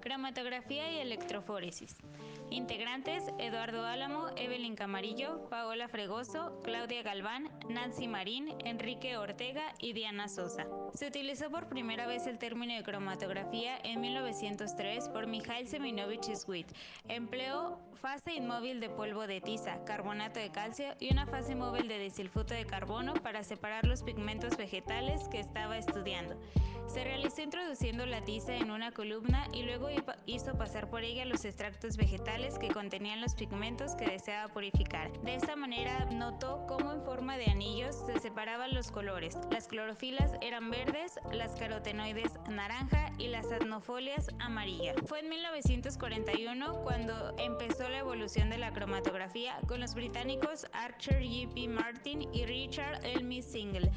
Cromatografía y electroforesis. Integrantes: Eduardo Álamo, Evelyn Camarillo, Paola Fregoso, Claudia Galván, Nancy Marín, Enrique Ortega y Diana Sosa. Se utilizó por primera vez el término de cromatografía en 1903 por Mikhail Semyonovich Sweet. Empleó fase inmóvil de polvo de tiza, carbonato de calcio y una fase móvil de disulfuro de carbono para separar los pigmentos vegetales que estaba estudiando. Se realizó introduciendo la tiza en una columna y luego hizo pasar por ella los extractos vegetales que contenían los pigmentos que deseaba purificar. De esta manera notó cómo en forma de anillos se separaban los colores. Las clorofilas eran verdes, las carotenoides naranja y las adenofolias amarilla. Fue en 1941 cuando empezó la evolución de la cromatografía con los británicos Archer J. P. Martin y Richard Elmy Single.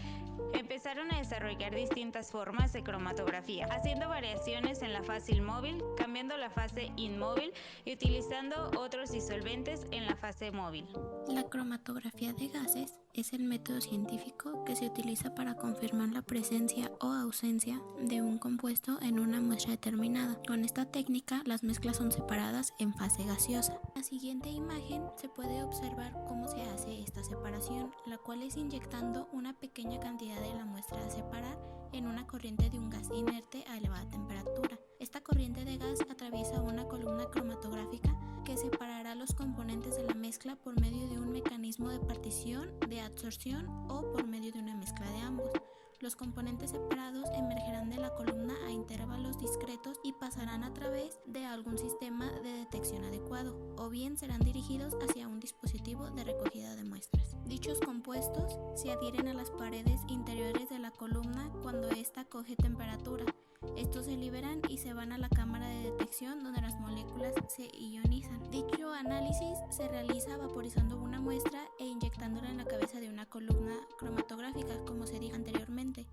Empezaron a desarrollar distintas formas de cromatografía, haciendo variaciones en la fase inmóvil, cambiando la fase inmóvil y utilizando otros disolventes en la fase móvil. La cromatografía de gases es el método científico que se utiliza para confirmar la presencia o ausencia de un compuesto en una muestra determinada. Con esta técnica, las mezclas son separadas en fase gaseosa. En la siguiente imagen se puede observar cómo se hace esta separación, la cual es inyectando una pequeña cantidad de la muestra a separar en una corriente de un gas inerte a elevada temperatura. Esta corriente de gas atraviesa una columna cromatográfica que separará los componentes de la mezcla por medio de un mecanismo de partición, de adsorción o por medio de una mezcla de ambos. Los componentes separados emergerán de la columna a intervalos discretos y pasarán a través de algún sistema de detección adecuado, o bien serán dirigidos hacia un dispositivo de recogida de muestras. Dichos compuestos se adhieren a las paredes interiores de la columna cuando ésta coge temperatura. Estos se liberan y se van a la cámara de detección donde las moléculas se ionizan. Dicho análisis se realiza vaporizando una muestra e inyectándola en la cabeza de una columna cromatográfica, como se dijo anteriormente.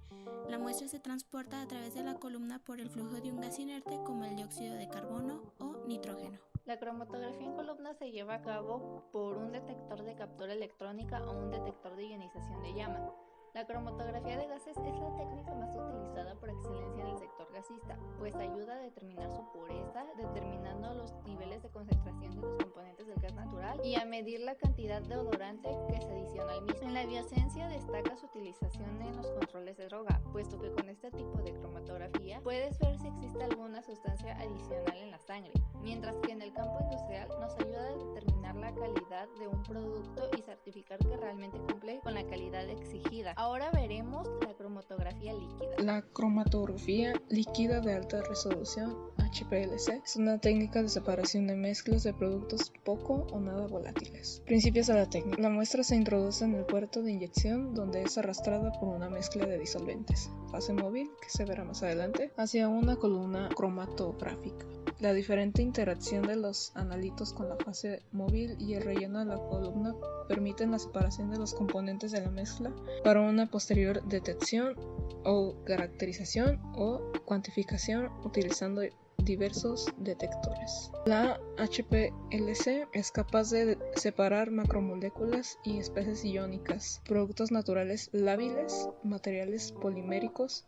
La muestra se transporta a través de la columna por el flujo de un gas inerte como el dióxido de carbono o nitrógeno. La cromatografía en columna se lleva a cabo por un detector de captura electrónica o un detector de ionización de llama. La cromatografía de gases es la técnica más utilizada por excelencia en el sector gasista, pues ayuda a determinar su pureza, determinando los niveles de concentración de los componentes del gas natural y a medir la cantidad de odorante que se adiciona al mismo. En la biociencia destaca su utilización en los controles de droga, puesto que con este tipo de cromatografía puedes ver si existe alguna sustancia adicional en la sangre, mientras que en el campo industrial nos ayuda a determinar la calidad de un producto y certificar que realmente cumple con la calidad exigida. Ahora veremos la cromatografía líquida. La cromatografía líquida de alta resolución, HPLC, es una técnica de separación de mezclas de productos poco o nada volátiles. Principios de la técnica. La muestra se introduce en el puerto de inyección, donde es arrastrada por una mezcla de disolventes, fase móvil, que se verá más adelante, hacia una columna cromatográfica. La diferente interacción de los analitos con la fase móvil y el relleno de la columna permiten la separación de los componentes de la mezcla para una posterior detección o caracterización o cuantificación utilizando diversos detectores. La HPLC es capaz de separar macromoléculas y especies iónicas, productos naturales lábiles, materiales poliméricos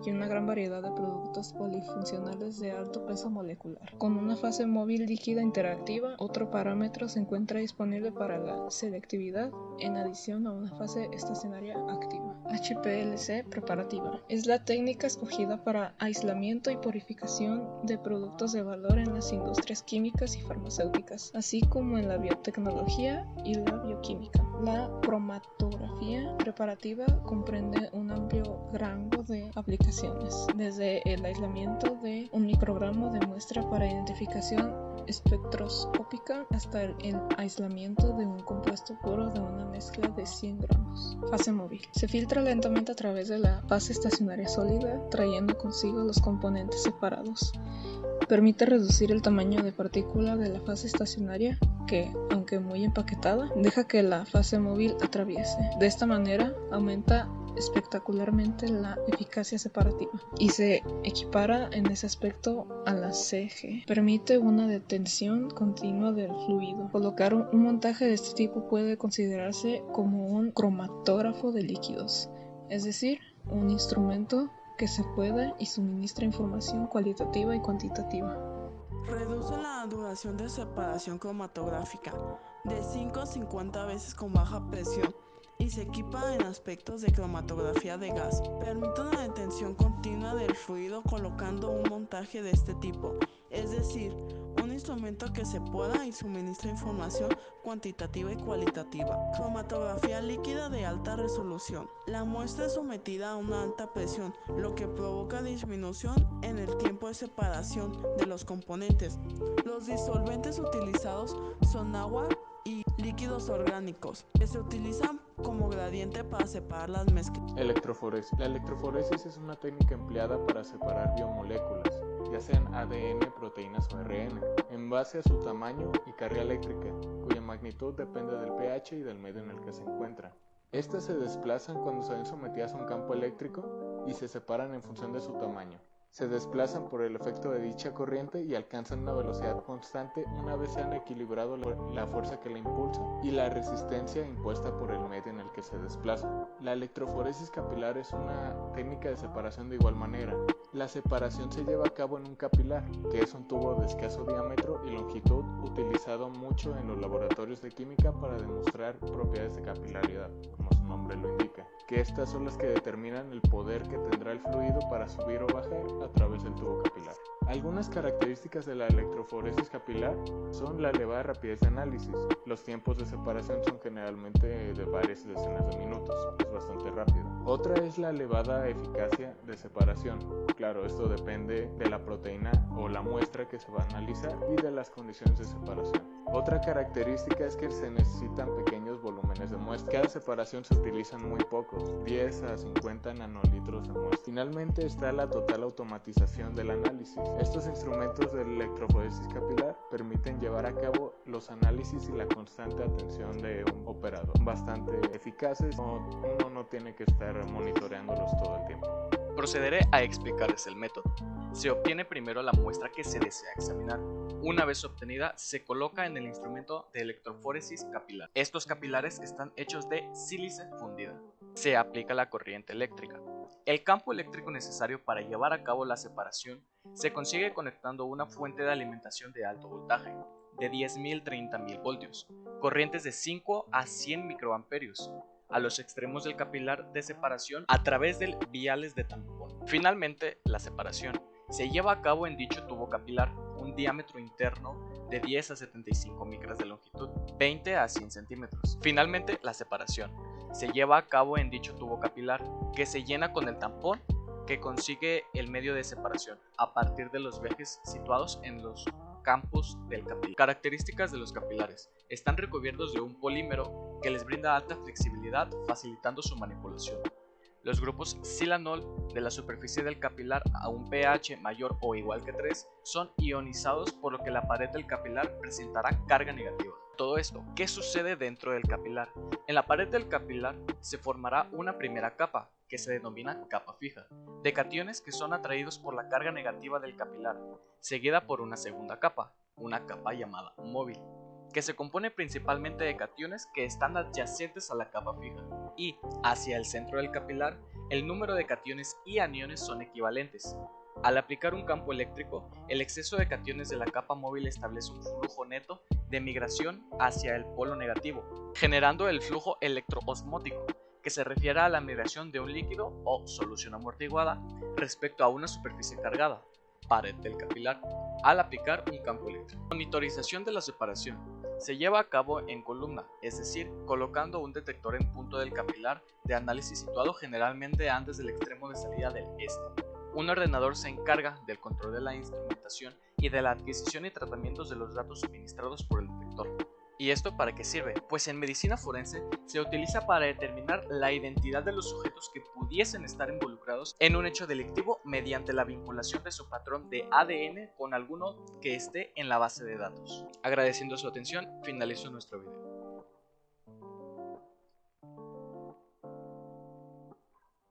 y una gran variedad de productos polifuncionales de alto peso molecular. Con una fase móvil líquida interactiva, otro parámetro se encuentra disponible para la selectividad en adición a una fase estacionaria activa. HPLC preparativa es la técnica escogida para aislamiento y purificación de productos de valor en las industrias químicas y farmacéuticas, así como en la biotecnología y la bioquímica. La cromatografía preparativa comprende un amplio rango de aplicaciones, desde el aislamiento de un microgramo de muestra para identificación espectroscópica hasta el aislamiento de un compuesto puro de una mezcla de 100 gramos. Fase móvil. Se filtra lentamente a través de la fase estacionaria sólida, trayendo consigo los componentes separados. Permite reducir el tamaño de partícula de la fase estacionaria que, aunque muy empaquetada, deja que la fase móvil atraviese. De esta manera, aumenta espectacularmente la eficacia separativa y se equipara en ese aspecto a la CG. Permite una detención continua del fluido. Colocar un montaje de este tipo puede considerarse como un cromatógrafo de líquidos, es decir, un instrumento que se puede y suministra información cualitativa y cuantitativa. Reduce la duración de separación cromatográfica de 5 a 50 veces con baja presión y se equipa en aspectos de cromatografía de gas. Permite una detención continua del fluido colocando un montaje de este tipo, es decir, un instrumento que separa y suministra información cuantitativa y cualitativa. Cromatografía líquida de alta resolución. La muestra es sometida a una alta presión, lo que provoca disminución en el tiempo de separación de los componentes. Los disolventes utilizados son agua y líquidos orgánicos, que se utilizan como gradiente para separar las mezclas. Electroforesis. La electroforesis es una técnica empleada para separar biomoléculas, ya sean ADN, proteínas o ARN, en base a su tamaño y carga eléctrica, cuya magnitud depende del pH y del medio en el que se encuentran. Estas se desplazan cuando se ven sometidas a un campo eléctrico y se separan en función de su tamaño. Se desplazan por el efecto de dicha corriente y alcanzan una velocidad constante una vez se han equilibrado la fuerza que la impulsa y la resistencia impuesta por el medio en el que se desplazan. La electroforesis capilar es una técnica de separación de igual manera. La separación se lleva a cabo en un capilar, que es un tubo de escaso diámetro y longitud utilizado mucho en los laboratorios de química para demostrar propiedades de capilaridad, como su nombre lo indica, que estas son las que determinan el poder que tendrá el fluido para subir o bajar a través del tubo capilar. Algunas características de la electroforesis capilar son la elevada rapidez de análisis. Los tiempos de separación son generalmente de varias decenas de minutos, es bastante rápido. Otra es la elevada eficacia de separación. Claro, esto depende de la proteína o la muestra que se va a analizar y de las condiciones de separación. Otra característica es que se necesitan pequeños volúmenes de muestra. Cada separación se utilizan muy pocos, 10 a 50 nanolitros de muestra. Finalmente está la total automatización del análisis. Estos instrumentos de electroforesis capilar permiten llevar a cabo los análisis y la constante atención de un operador. Bastante eficaces, uno no tiene que estar monitoreándolos todo el tiempo. Procederé a explicarles el método. Se obtiene primero la muestra que se desea examinar. Una vez obtenida, se coloca en el instrumento de electroforesis capilar. Estos capilares están hechos de sílice fundida. Se aplica la corriente eléctrica. El campo eléctrico necesario para llevar a cabo la separación se consigue conectando una fuente de alimentación de alto voltaje, de 10.000-30.000 voltios, corrientes de 5 a 100 microamperios, a los extremos del capilar de separación a través del viales de tampón. Finalmente, la separación se lleva a cabo en dicho tubo capilar, un diámetro interno de 10 a 75 micras de longitud, 20 a 100 centímetros. Finalmente, la separación se lleva a cabo en dicho tubo capilar, que se llena con el tampón que consigue el medio de separación a partir de los vejes situados en los campos del capilar. Características de los capilares: están recubiertos de un polímero que les brinda alta flexibilidad, facilitando su manipulación. Los grupos silanol de la superficie del capilar a un pH mayor o igual que 3 son ionizados, por lo que la pared del capilar presentará carga negativa. Todo esto, ¿qué sucede dentro del capilar? En la pared del capilar se formará una primera capa, que se denomina capa fija, de cationes que son atraídos por la carga negativa del capilar, seguida por una segunda capa, una capa llamada móvil, que se compone principalmente de cationes que están adyacentes a la capa fija, y hacia el centro del capilar el número de cationes y aniones son equivalentes. Al aplicar un campo eléctrico, el exceso de cationes de la capa móvil establece un flujo neto de migración hacia el polo negativo, generando el flujo electroosmótico, que se refiere a la migración de un líquido o solución amortiguada respecto a una superficie cargada, pared del capilar, al aplicar un campo eléctrico. Monitorización de la separación se lleva a cabo en columna, es decir, colocando un detector en punto del capilar de análisis situado generalmente antes del extremo de salida del este. Un ordenador se encarga del control de la instrumentación y de la adquisición y tratamientos de los datos suministrados por el detector. ¿Y esto para qué sirve? Pues en medicina forense se utiliza para determinar la identidad de los sujetos que pudiesen estar involucrados en un hecho delictivo mediante la vinculación de su patrón de ADN con alguno que esté en la base de datos. Agradeciendo su atención, finalizo nuestro video.